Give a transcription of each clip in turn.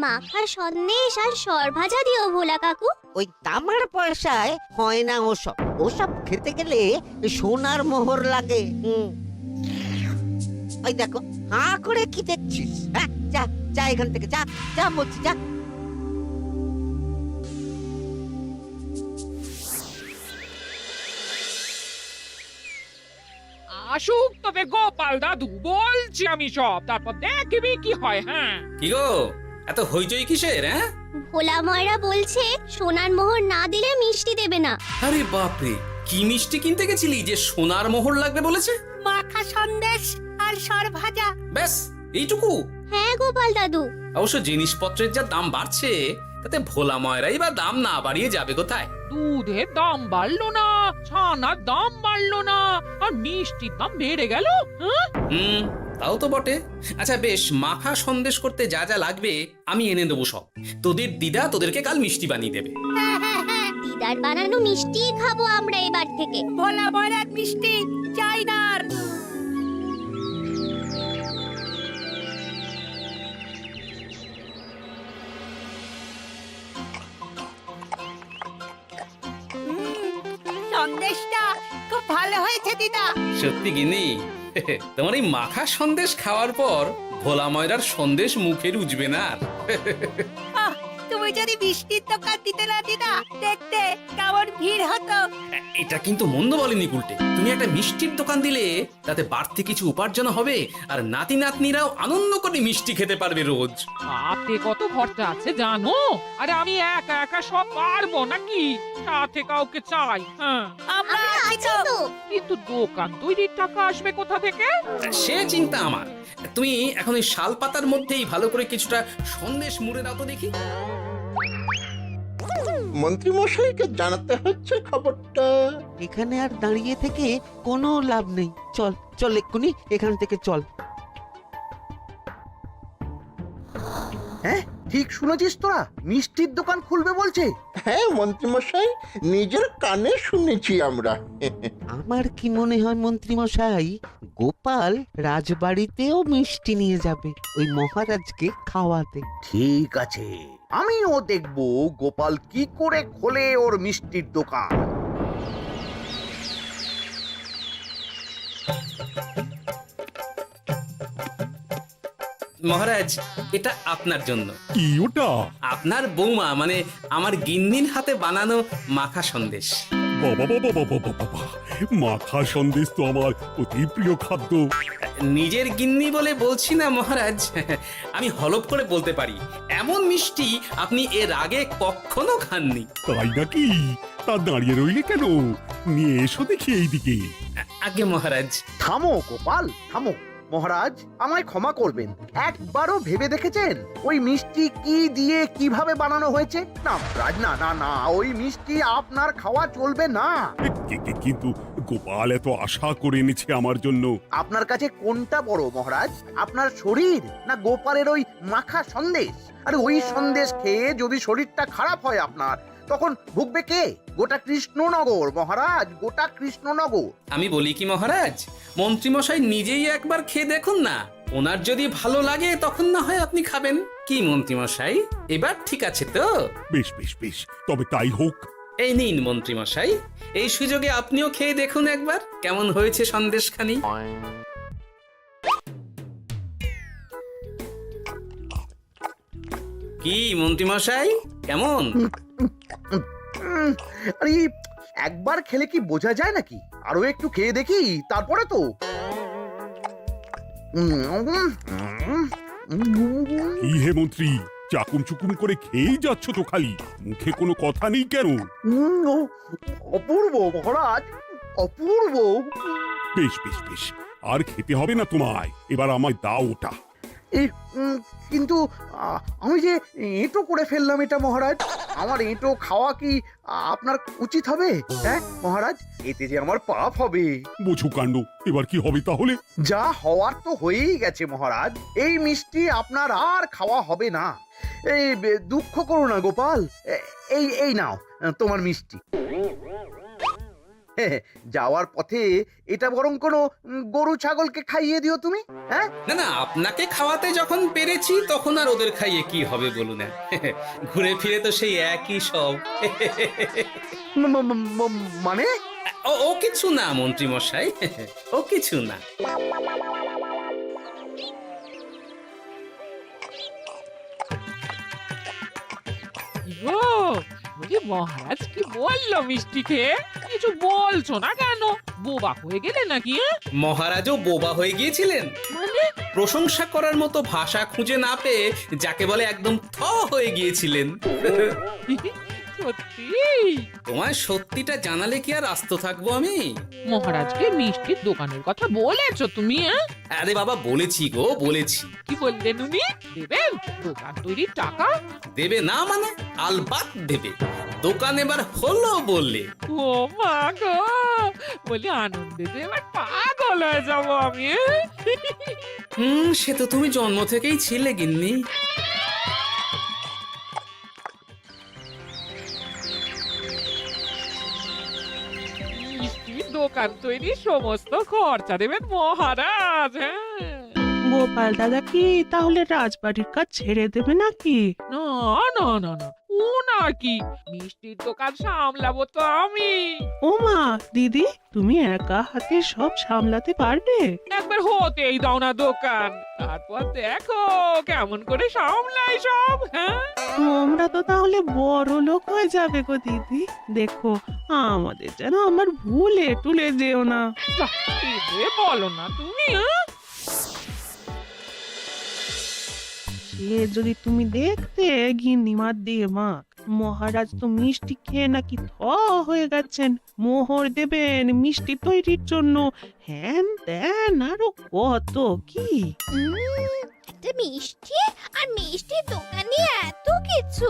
মাখা সন্দেশ আর সরভাজা দিও ভোলা কাকু। ওই তামার পয়সায় হয় না ওসব। ওসব খেতে গেলে সোনার মোহর লাগে। ওই দেখো, হাঁ করে কি দেখছিস? হ্যাঁ, যা যা এখান থেকে, যা যা বলছি, যা। আসুক তবে গোপাল দাদু, বলছি আমি সব, তারপর দেখবি কি হয়। হ্যাঁ, কি গো, এত হইচই কিসের? হ্যাঁ, ভোলা ময়রা বলছে সোনার মোহর না দিলে মিষ্টি দেবে না। আরে বাপরে, কি মিষ্টি কিনতে গেছিলি যে সোনার মোহর লাগবে বলেছে? মাখা সন্দেশ আর সরভাজা। ব্যাস এইটুকু? হ্যাঁ গোপাল দাদু। অবশ্য জিনিসপত্রের যা দাম বাড়ছে, তাতে ভোলা ময়রাই বা দাম না বাড়িয়ে যাবে কোথায়? দুধের দাম বাড়লো না, ছানার দাম বাড়লো না, আর মিষ্টির দাম বেড়ে গেল। হ্যাঁ, তাও তো বটে। আচ্ছা বেশ, মাখা সন্দেশ করতে যা যা লাগবে আমি এনে দেবো সব। তোদের দিদা তোদেরকে কাল মিষ্টি বানিয়ে দেবে। দিদার বানানো মিষ্টি খাবো আমরা এবার থেকে। ভোলা ময়রার মিষ্টি চাই না আর। সন্দেশটা খুব ভালো হয়েছে দিদা। সত্যি গিনি, তোমার এই মাখা সন্দেশ খাওয়ার পর ভোলা ময়রার সন্দেশ মুখে রুজবে না আর। আহ, তুমি যদি মিষ্টির দোকান দিতে না দিদা, দেখতে কেমন ভিড় হতো। এটা কিন্তু মন্দ বলেনি গুলটে। তুমি একটা মিষ্টির দোকান দিলে তাতে বাড়তি কিছু উপার্জন হবে, আর নাতি নাতনিরাও আনন্দ করে মিষ্টি খেতে পারবে রোজ। তাতে কত খরচা আছে জানো? আরে আমি একা একা সব পারবো নাকি? সাথে কাউকে চাই। হ্যাঁ, আমরা আমরা আছি আছি তো। তো। কিন্তু দোকান তৈরির টাকা আসবে কোথা থেকে? সে চিন্তা আমার। তুমি এখন ওই শাল পাতার মধ্যেই ভালো করে কিছুটা সন্দেশ মুড়ে দাও তো দেখি। মন্ত্রী মশাইকে জানাতে হচ্ছে খবরটা। এখানে আর দাঁড়িয়ে থেকে কোনো লাভ নেই। চল চল, এক্ষুনি এখান থেকে চল। হ্যাঁ, ঠিক শুনেছিস তোরা? মিষ্টির দোকান খুলবে বলছে। হ্যাঁ মন্ত্রী মশাই, নিজের কানে শুনেছি আমরা। আমার কি মনে হয় মন্ত্রী মশাই, গোপাল রাজবাড়িতেও মিষ্টি নিয়ে যাবে ওই মহারাজকে খাওয়াতে। ঠিক আছে, আমিও দেখবো গোপাল কি করে খোলে ওর মিষ্টির দোকান। মহারাজ, এটা আপনার জন্য। কি ওটা? আপনার বৌমা মানে আমার গিন্নির হাতে বানানো মাখা সন্দেশ। বাবা বাবা বাবা বাবা, মাখা সন্দেশ তো আমার অতি প্রিয় খাদ্য। নিজের গিন্নি বলে বলছি না মহারাজ, আমি হলপ করে বলতে পারি এমন মিষ্টি আপনি এর আগে কখনো খাননি। তাই নাকি? তা দাঁড়িয়ে রইলে কেন? নিয়ে এসো দেখি এইদিকে। আগে মহারাজ। থামো গোপাল, থামো। মহারাজ, আমায় ক্ষমা করবেন, একবারও ভেবে দেখেছেন ওই মিষ্টি কি দিয়ে কিভাবে বানানো হয়েছে? না মহারাজ, না না না, ওই মিষ্টি আপনার খাওয়া চলবে না। কিন্তু গোপাল এত আশা করে এনেছে আমার জন্য। আপনার কাছে কোনটা বড় মহারাজ, আপনার শরীর না গোপালের ওই মাখা সন্দেশ? আরে ওই সন্দেশ খেয়ে যদি শরীরটা খারাপ হয় আপনার, তখন ভুগবে কে? গোটা কৃষ্ণনগর মহারাজ, গোটা কৃষ্ণনগর। আমি বলি কি মহারাজ, মন্ত্রীমশাই নিজেই একবার খেয়ে দেখুন না। ওনার যদি ভালো লাগে তখন না হয় আপনি খাবেন। কি মন্ত্রীমশাই, এবার ঠিক আছে তো? বেশ বেশ বেশ, তবে তাই হোক। এই নিন মন্ত্রীমশাই, এই সুযোগে আপনিও খেয়ে দেখুন একবার কেমন হয়েছে সন্দেশখানি। কি মন্ত্রীমশাই, কেমন? আরে একবার খেলে কি বোঝা যায় নাকি? আরো একটু খেয়ে দেখি তারপরে তো। কি হে মন্ত্রী, চাকুম চুকুম করে খেয়েই যাচ্ছ তো খালি, মুখে কোনো কথা নেই কেন? অপূর্ব মহারাজ, অপূর্ব। বেশ বেশ বেশ, আর খেতে হবে না তোমায়, এবার আমায় দাও ওটা। কিন্তু আমি যে এঁটো করে ফেললাম এটা মহারাজ, আমার এঁটো খাওয়া কি আপনার উচিত হবে? হ্যাঁ মহারাজ, এতে যে আমার পাপ হবে। বোঝো কাণ্ড, এবার কি হবে তাহলে? যা হওয়ার তো হয়েই গেছে মহারাজ, এই মিষ্টি আপনার আর খাওয়া হবে না। এই দুঃখ করো না গোপাল, এই এই নাও তোমার মিষ্টি। যাওয়ার পথে এটা বরং কোনো গরু ছাগলকে খাইয়ে দিও তুমি। হ্যাঁ, না না, আপনাকে খাওয়াতে যখন পেরেছি তখন আর ওদের খাইয়ে কি হবে বলুন না। ঘুরে ফিরে তো সেই একই সব। মানে ও কিছু না মন্ত্রী মশাই, ও কিছু না। ও বলি মহারাজ কি বললো মিষ্টি খেয়ে? কিছু বলছো না কেন? বোবা হয়ে গেলে নাকি? মহারাজও বোবা হয়ে গিয়েছিলেন? মানে প্রশংসা করার মতো ভাষা খুঁজে না পেয়ে যাকে বলে একদম থ হয়ে গিয়েছিলেন। সত্যি? তোমার সত্যিটা জানালে কি আর আস্ত থাকবো আমি? মহারাজকে মিষ্টির দোকানের কথা বলেছো তুমি? আরে বাবা, বলেছি গো, বলেছি। কি বললেন উনি? দেবেন দোকান তৈরির টাকা? দেবে না মানে? আলবাত দেবে। দোকান এবার হলো বললে। ও মা গো, বলি আনন্দে যে এবার পাগল হয়ে যাবো আমি। সে তো তুমি জন্ম থেকেই ছিলে গিন্নি। মিষ্টির দোকান তৈরির সমস্ত খরচা দেবেন মহারাজ। হ্যাঁ, গোপাল দাদা কি তাহলে রাজবাড়ির কাজ ছেড়ে দেবে নাকি? না না না না, ওনার কি, মিষ্টির দোকান সামলাবো তো আমি। ওমা দিদি, তুমি একা হাতে সব সামলাতে পারবে? একবার হতেই দাও না দোকান, তারপর দেখো কেমন করে সামলাই সব। হ্যাঁ, তোমরা তো তাহলে বড় লোক হয়ে যাবে গো দিদি। দেখো আমাদের যেন আমার ভুলে টুলে যেও না। যা, কি যে বলো না তুমি। হ্যাঁ? সে যদি তুমি দেখতে গিন্নিমার দিয়ে মা, মহারাজ তো মিষ্টি খেয়ে নাকি থ হয়ে গেছেন। মোহর দেবেন মিষ্টি তৈরির জন্য, হ্যান ত্যান আরো কত কি। একটা মিষ্টি আর মিষ্টির দোকানে এত কিছু।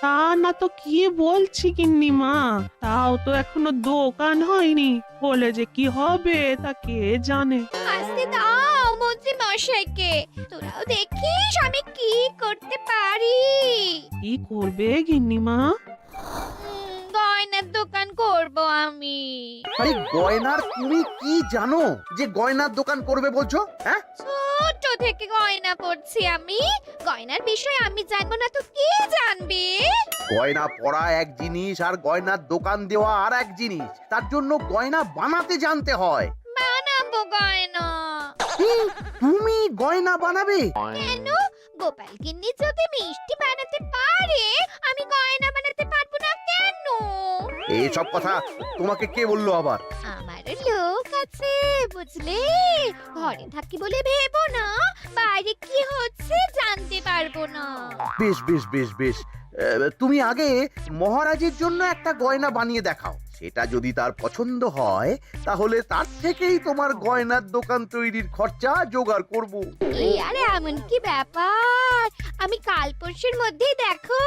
তা না তো কি বলছি গিন্নিমা, তাও তো এখনো দোকান হয়নি, হলে যে কি হবে তা কে জানে। আসতে দাও মন্ত্রী মশাইকে, তোরাও দেখিস আমি কি করতে পারি। কি করবে গিন্নিমা? গয়নার দোকান করব আমি। আরে গয়নার তুমি কি জানো যে গয়নার দোকান করবে বলছো? হ্যাঁ, ছোট থেকে গয়না পড়ছি আমি, গয়নার বিষয় আমি জানবো না তো কে জানবে? গয়না পরা এক জিনিস আর গয়নার দোকান দেওয়া আর এক জিনিস। তার জন্য গয়না বানাতে জানতে হয়। বানাবো গয়না। তুমি গয়না বানাবে? কেন? গোপাল গিন্নি যদি মিষ্টি বানাতে পারে, আমি গয়না বানাতে পারবো না কেন? এইসব কথা তোমাকে কে বললো আবার? আমার লোক আছে বুঝলে, ঘরে থাকি বলে ভেবো না, বাইরে কি হচ্ছে জানতে পারবো না। বেশ বেশ বেশ বেশ, তুমি আগে মহারাজের জন্য একটা গয়না বানিয়ে দেখাও। সেটা যদি তার পছন্দ হয় তাহলে তার থেকেই তোমার গয়নার দোকান তৈরির খরচা জোগাড় করব। এই আরে এমন কি ব্যাপার, আমি কাল পরশুর মধ্যেই দেখো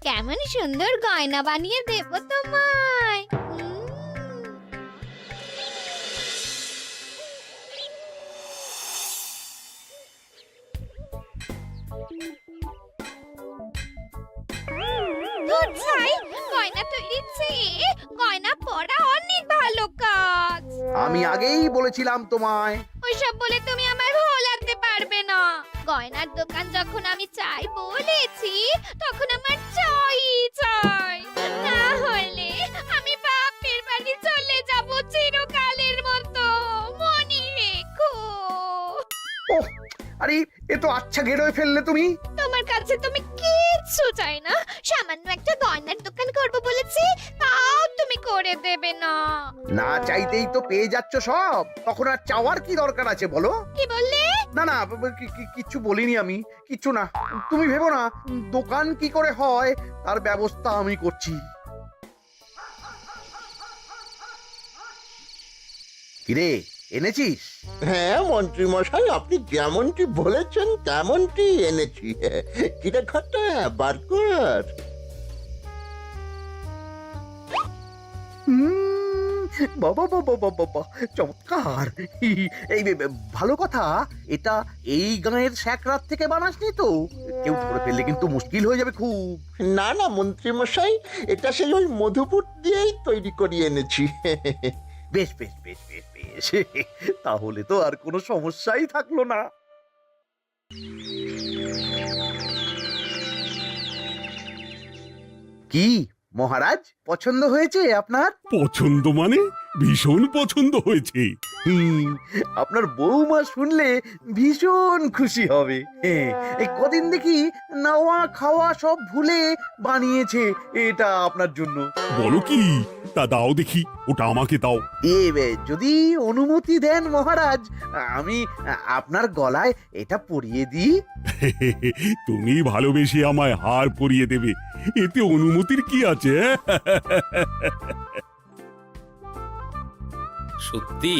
কেমন সুন্দর গয়না বানিয়ে দেব তোমায়। দুধ ছাই, গয়না তৈরির চেয়ে গয়না পরা অনেক ভালো কাজ। আমি আগেই বলেছিলাম তোমায়। ওইসব বলে তুমি আমার ভোলাতে পারবে না। গয়নার দোকান যখন আমি চাই বলেছি, তখন আমার চাই চাই, না হলে আমি বাপের বাড়ি চলে যাব চিরকালের মতো, মনে রেখো। ওহ, আরে এ তো আচ্ছা গেরোয় ফেললে তুমি। তোমার কাছে তুমি কিচ্ছু চাই না, সামান্য একটা গয়নার দোকান করব বলেছি, তাও তুমি করে দেবে না। না চাইতেই তো পেয়ে যাচ্ছ সব, তখন আর চাওয়ার কি দরকার আছে বলো? কি বললে? না না, কিচ্ছু বলিনি আমি, কিচ্ছু না। তুমি ভেবো না, দোকান কি করে হয় তার ব্যবস্থা আমি করছি। কিরে, এনেছিস? হ্যাঁ মন্ত্রী মশাই, আপনি যেমনটি বলেছেন তেমনটি এনেছি। কিরে ঘটা, বার কর। বাবা বাবা বাবা বাবা, চমৎকার। এই ভালো কথা, এটা এই গাঁয়ের স্যাকরাত থেকে বানাসনি তো? কেউ ধরে ফেললে কিন্তু মুশকিল হয়ে যাবে খুব। না না মন্ত্রী মশাই, এটা সেই ওই মধুপুর দিয়েই তৈরি করিয়ে এনেছি। বেশ বেশ বেশ বেশ বেশ, তাহলে তো আর কোনো সমস্যাই থাকলো না। কি মহারাজ, পছন্দ হয়েছে আপনার? পছন্দ মানে ভীষণ পছন্দ হয়েছে। আপনার বৌমা শুনলে ভীষণ খুশি হবে। এই কদিন দেখি নাওয়া খাওয়া সব ভুলে বানিয়েছে এটা আপনার জন্য। বলো কি, তা দাও দেখি, ওটা আমাকে দাও। যদি অনুমতি দেন মহারাজ, আমি আপনার গলায় এটা পরিয়ে দিই। তুমি ভালোবেসে আমায় হার পরিয়ে দেবে, এতে অনুমতির কি আছে? সত্যি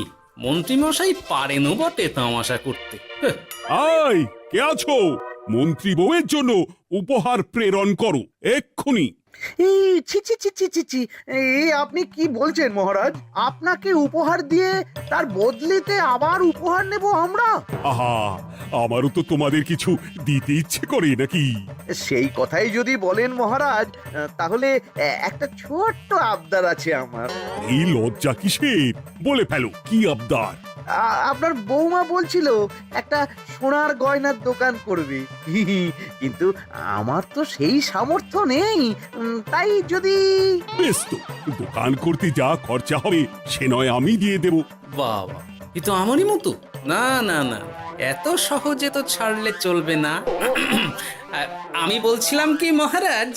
মন্ত্রী মশাই পারেনও বটে তামাশা করতে। আয়, কে আছো? মন্ত্রী বউয়ের জন্য উপহার প্রেরণ করো এক্ষুনি। এই ছি ছি ছি ছি ছি ছি, এই আপনি কি বলছেন মহারাজ? আপনাকে উপহার দিয়ে তার বদলেতে আবার উপহার নেব আমরা? আহা, আমারও তো তোমাদের কিছু দিতে ইচ্ছে করে নাকি? সেই কথাই যদি বলেন মহারাজ, তাহলে একটা ছোট্ট আবদার আছে আমার। এই লজ্জা কিসের? বলে ফেলো, কি আবদার? আপনার বৌমা বলছিল একটা সোনার গয়নার দোকান করবে, কিন্তু আমার তো সেই সামর্থ্য নেই। তাই যদি... বেশ তো, দোকান করতে যা খরচা হবে সে নয় আমি দিয়ে দেব। বাবা, এ তো আমারই মতো। না না না, এত সহজে তো ছাড়লে চলবে না। আমি বলছিলাম কি মহারাজ,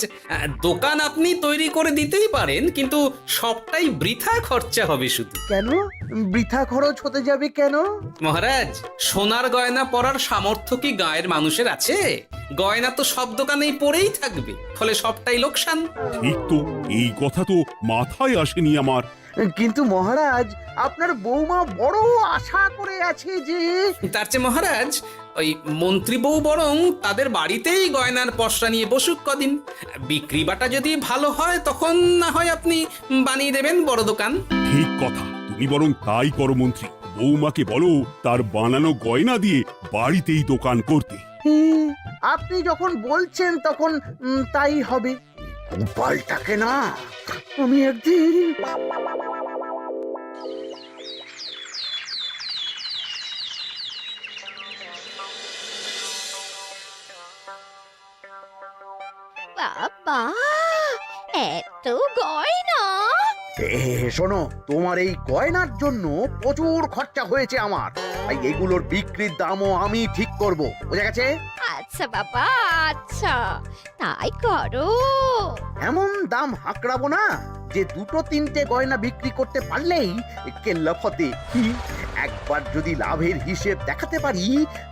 দোকান আপনি তৈরি করে দিতেই পারেন, কিন্তু সবটাই বৃথা খরচা হবে শুধু। কেন বৃথা খরচ হতে যাবে কেন? মহারাজ, সোনার গয়না পরার সামর্থ্য কি গায়ের মানুষের আছে? গয়না তো সব দোকানেই পড়েই থাকবে, ফলে সবটাই লোকসান। ঠিক তো, এই কথা তো মাথায় আসেনি আমার। কিন্তু মহারাজ, আপনার বৌমা বড় আশা করে আছে যে... তার চেয়ে মহারাজ, ওই মন্ত্রী বউ বরং তাদের বাড়িতেই গয়নার পসরা নিয়ে বসুক কদিন। বিক্রি বাটা যদি ভালো হয় তখন না হয় আপনি বানিয়ে দেবেন বড় দোকান। ঠিক কথা, তুমি বরং তাই করো মন্ত্রী। বৌমাকে বলো তার বানানো গয়না দিয়ে বাড়িতেই দোকান করতে। আপনি যখন বলছেন তখন তাই হবে। গোপালটাকে না আমি একদিন... বাবা, এত গয়না! শোনো, তোমার এই গয়নার জন্য প্রচুর খরচা হয়েছে আমার, তাই এগুলোর বিক্রির দামও আমি ঠিক করব, বুঝা গেছে? আচ্ছা বাবা, আচ্ছা, তাই করো। এমন দাম হাঁকড়াবো না যে দুটো তিনটে গয়না বিক্রি করতে পারলেই কেল্লা ফতে। একবার যদি লাভের হিসেব দেখাতে পারি,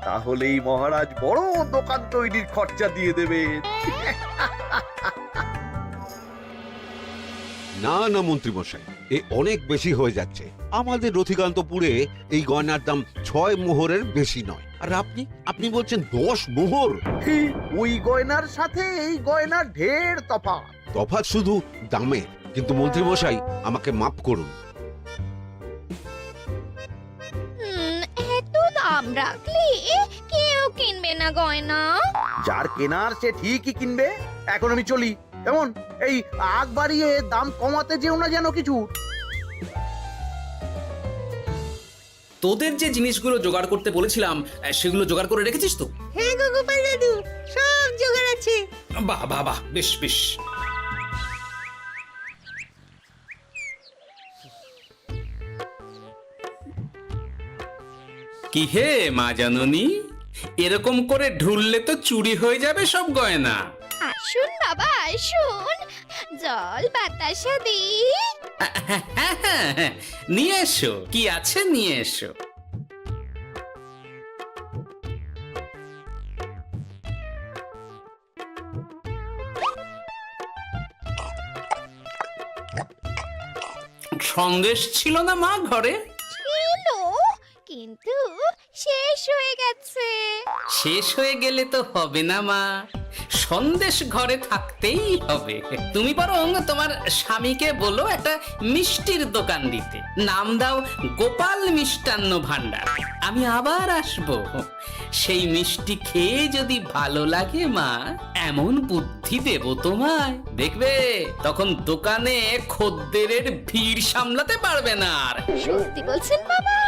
তাহলেই মহারাজ বড় দোকান তৈরির খরচা দিয়ে দেবেন। না না মন্ত্রী মশাই, এ অনেক বেশি হয়ে যাচ্ছে। আমাদের রথিকান্তপুরে এই গয়নার দাম 6 মোহরের বেশি নয়, আর আপনি আপনি বলছেন 10 মোহর। ওই গয়নার সাথে এই গয়নার ঢের তফাৎ। তফাৎ শুধু দামে। কিন্তু মন্ত্রী মশাই, আমাকে মাফ করুন। এত দাম রাখলে কেউ কিনবে না গয়না। যার কেনার সে ঠিকই কিনবে। এখন আমি চলি। কেমন, এই আগ বাড়িয়ে দাম কমাতে যেও না যেন কিছু। তোদের যে জিনিসগুলো জোগাড় করতে বলেছিলাম সেগুলো জোগাড় করে রেখেছিস তো? হ্যাঁ গো গোপাল দাদু, সব জোগাড় আছে। বাহ বাহ বাহ, বেশ বেশ। কি হে মা জাননী, এরকম করে ঢুললে তো চুরি হয়ে যাবে সব গয়না। আসুন বাবা, আসুন, জল বাতাসা দি। নিয়ে এসো, কি আছে নিয়ে এসো। সন্দেশ ছিল না মা ঘরে? ছিল, কিন্তু শেষ হয়ে গেছে। শেষ হয়ে গেলে তো হবে না মা, সন্দেশ ঘরে থাকতেই হবে। তুমি বরং তোমার স্বামীকে বলো একটা মিষ্টির দোকান দিতে, নাম দাও গোপাল মিষ্টান্ন ভান্ডার। আমি আবার আসবো, সেই মিষ্টি খেয়ে যদি ভালো লাগে মা, এমন বুদ্ধি দেব তোমায়, দেখবে তখন দোকানে খদ্দেরের ভিড় সামলাতে পারবে না আর। সত্যি বলছেন বাবা?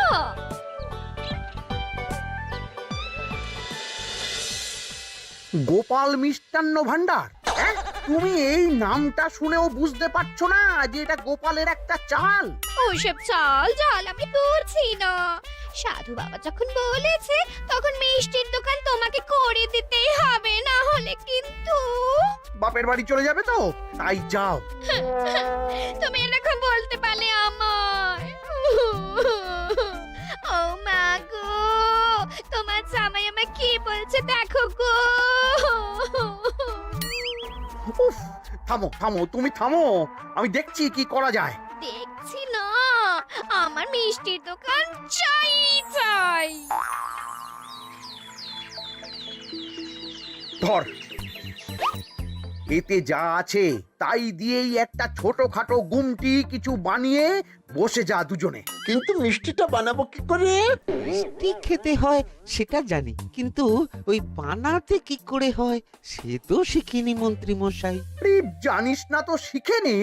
গোপাল মিষ্টান্ন ভান্ডার, হ্যাঁ? তুমি এই নামটা শুনেও বুঝতে পারছো না যে এটা গোপালের একটা চাল? ওইসব চাল জাল আমি বলছি না। সাধু বাবা যখন বলেছে তখন মিষ্টির দোকান তোমাকে করে দিতেই হবে, না হলে কিন্তু বাপের বাড়ি চলে যাবে তো, তাই যাও। তুমি এরকম বলতে পারলে আমায়। ও মা গো, তোমার জামাই আমায় কি বলছে দেখো গো। উফ, থামো থামো, তুমি থামো, আমি দেখছি কি করা যায়। দেখছি না, আমার মিষ্টির দোকান চাই চাই। ধর, এতে যা আছে তাই দিয়েই একটা ছোটখাটো গুমটি কিছু বানিয়ে বসে যা দুজনে। কিন্তু মিষ্টিটা বানাবো কি করে? মিষ্টি খেতে হয় সেটা জানি, কিন্তু ওই বানাতে কি করে হয় সে তো শিখিনি মন্ত্রী মশাই। আরে, জানিস না তো শিখে নে।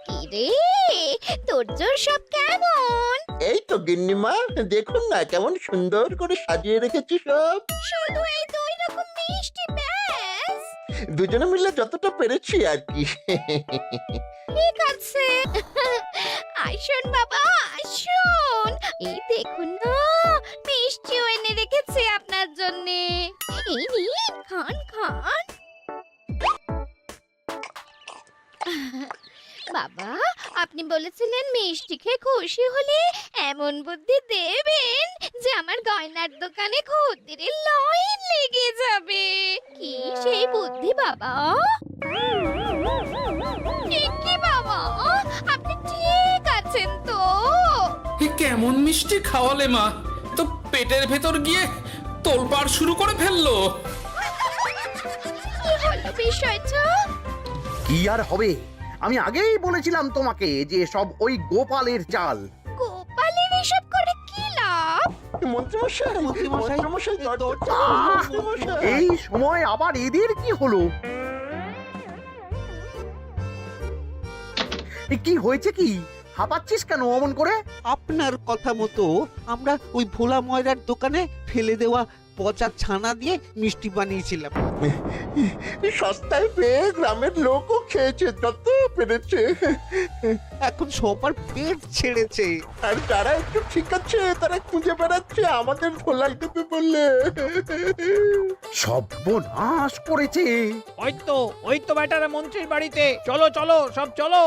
কি রে, তোর জোর সব কেমন? এই তো গিন্নিমা, দেখুন না কেমন সুন্দর করে সাজিয়ে রেখেছি সব। শুধু এই দুই রকম মিষ্টি ব্যাস? দুজনে মিলে যতটা পেরেছি আর কি। ঠিক আছে, আসুন বাবা আসুন, এই দেখুন না মিষ্টিও এনে রেখেছি আপনার জন্য। এই নিন, খান খান। বাবা, আপনি বলেছিলেন মিষ্টি খেয়ে খুশি হলে এমন বুদ্ধি দেবেন যে আমার গয়নার দোকানে খদ্দেরের লাইন লেগে যাবে। কি সেই বুদ্ধি বাবা? কি বাবা, আপনি ঠিক আছেন তো? এ কেমন মিষ্টি খাওয়ালে মা, তো পেটের ভেতর গিয়ে তোলপাড় শুরু করে ফেললো। কি হলো বিষয়টা? কি আর হবে, আমি আগেই বলেছিলাম তোমাকে যে সব ওই গোপালের চাল। গোপালের এসব করে কি লাভ? মন্ত্রীমশাই, মন্ত্রীমশাই, মন্ত্রীমশাই, দরজা আহ! মন্ত্রীমশাই। এই সময় আবার এদের কি হলো? এ কি হয়েছে কি? হাঁপাচ্ছিস কেন অমন করে? আপনার কথা মতো আমরা ওই ভোলা ময়রার দোকানে ফেলে দেওয়া পচা ছানা দিয়ে মিষ্টি বানিয়েছিলাম। সস্তায় পেয়ে গ্রামের লোকও খেয়েছে যত পেরেছে। এখন সবার পেট ছেড়েছে। আর যারা একটু ঠিক আছে তারা খুঁজে বেড়াচ্ছে আমাদের ধোলাই দেবে বললে। সর্বনাশ করেছে। ওই তো বেটারা মন্ত্রীর বাড়িতে, চলো চলো সব চলো।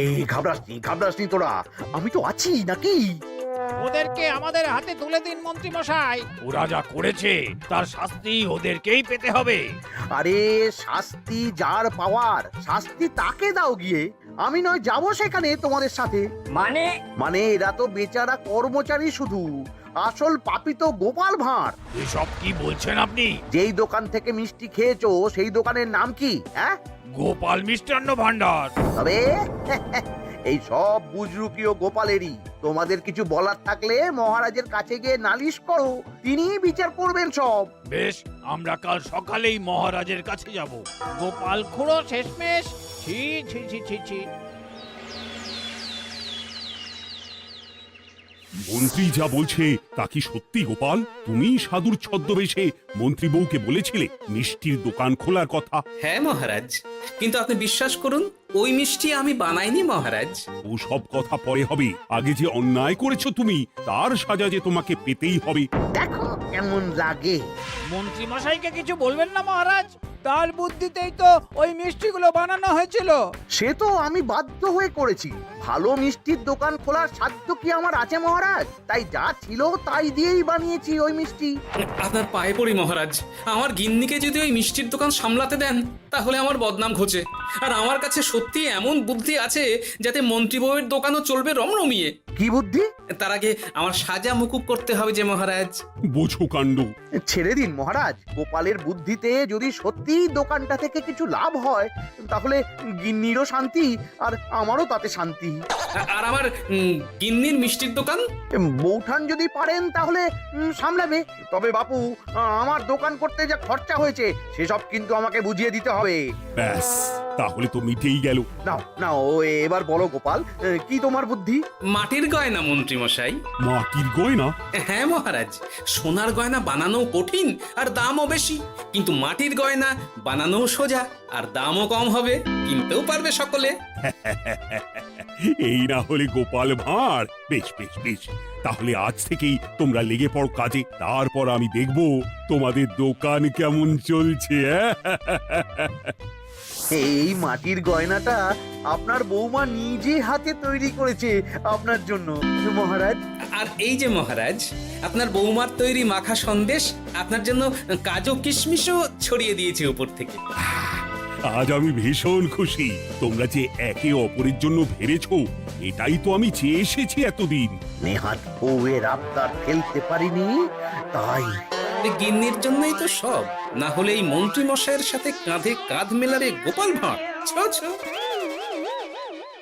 এই ঘাবড়াসনি তোরা, আমি তো আছি নাকি? ওদেরকে আমাদের হাতে তুলে দিন মন্ত্রী মশাই। ওরা যা করেছে তার শাস্তি ওদেরকেই পেতে হবে। আরে, শাস্তি যার পাওয়ার শাস্তি তাকে দাও গিয়ে, আমি নয় যাবো সেখানে তোমাদের সাথে। মানে এরা তো বেচারা কর্মচারী শুধু, আসল পাপী তো গোপাল ভাঁড়। এসব কি বলছেন আপনি? যেই দোকান থেকে মিষ্টি খেয়েছো সেই দোকানের নাম কি? হ্যাঁ, গোপাল মিষ্টান্ন ভান্ডার। তবে এই সব বুজরুকিও গোপালেরই। তোমাদের কিছু বলার থাকলে মহারাজের কাছে গিয়ে নালিশ করো, তিনি বিচার করবেন সব। বেশ, আমরা কাল সকালেই মহারাজের কাছে যাব। গোপাল খুড়ো শেষমেশ, ছি ছি ছি ছি ছি। মন্ত্রী যা বলছে তা কি সত্যি গোপাল? তুমি সাধুর ছদ্মবেশে মন্ত্রী বউকে বলেছিলে মিষ্টির দোকান খোলার কথা? হ্যাঁ মহারাজ, কিন্তু আপনি বিশ্বাস করুন ওই মিষ্টি আমি বানাইনি মহারাজ। ও সব কথা পরে হবে, আগে যে অন্যায় করেছো তুমি তার সাজা যে তোমাকে পেতেই হবে। দেখো কেমন লাগে। মন্ত্রী মশাইকে কিছু বলবেন না মহারাজ, তার বুদ্ধিতেই তো ওই মিষ্টিগুলো বানানো হয়েছিল। সে তো আমি বাধ্য হয়ে করেছি। ভালো মিষ্টির দোকান খোলার সাধ্য কি আমার আছে মহারাজ? তাই যা ছিল তাই দিয়েই বানিয়েছি ওই মিষ্টি। আপনার পায়ে পড়ি মহারাজ, আমার গিন্নিকে যদি ওই মিষ্টির দোকান সামলাতে দেন তাহলে আমার বদনাম ঘোচে। আর আমার কাছে সত্যি এমন বুদ্ধি আছে যাতে মন্ত্রী বউয়ের দোকানও চলবে রমরমিয়ে। কি বুদ্ধি? তার আগে আমার সাজা মুকুব করতে হবে যে মহারাজ। বোঝো কাণ্ড। ছেড়ে দিন মহারাজ, গোপালের বুদ্ধিতে যদি সত্যি দোকানটা থেকে কিছু লাভ হয় তাহলে গিন্নিরও শান্তি আর আমারও তাতে শান্তি। আর আমার গিন্নির মিষ্টির দোকান বৌঠান যদি পারেন তাহলে সামলাবে। তবে বাপু, আমার দোকান করতে যা খরচা হয়েছে সেসব কিন্তু আমাকে বুঝিয়ে দিতে হবে। ব্যাস, তাহলে তো মিটেই গেল। নাও নাও, এবার বলো গোপাল, কি তোমার বুদ্ধি? মাটির গয়না মন্ত্রী মশাই। মাটির গয়না? হ্যাঁ মহারাজ, সোনার গয়না বানানো কঠিন আর দামও বেশি, কিন্তু মাটির গয়না বানানো সোজা আর দামও কম হবে, কিনতেও পারবে সকলে। এই না হলে গোপাল ভাঁড়। বেশ বেশ বেশ, তাহলে আজ থেকেই তোমরা লেগে পড়ো কাজে, তারপর আমি দেখব তোমাদের দোকান কেমন চলছে। এই মাটির গয়নাটা আপনার বৌমা নিজে হাতে তৈরি করেছে আপনার জন্য মহারাজ। আর এই যে মহারাজ, আপনার বৌমার তৈরি মাখা সন্দেশ আপনার জন্য কাজু কিশমিশও ছড়িয়ে দিয়েছে উপর থেকে। আজ আমি ভীষণ খুশি। তোমরা যে একে অপরের জন্য ভেবেছো, এটাই তো আমি চেয়ে এসেছি এতদিন। নেহাত বউয়ের আবদার ফেলতে পারিনি, তাই গিন্নির জন্যই তো সব, না হলে এই মন্ত্রী মশাইয়ের সাথে কাঁধে কাঁধ মেলারে গোপাল ভাঁড়। ছ ছ।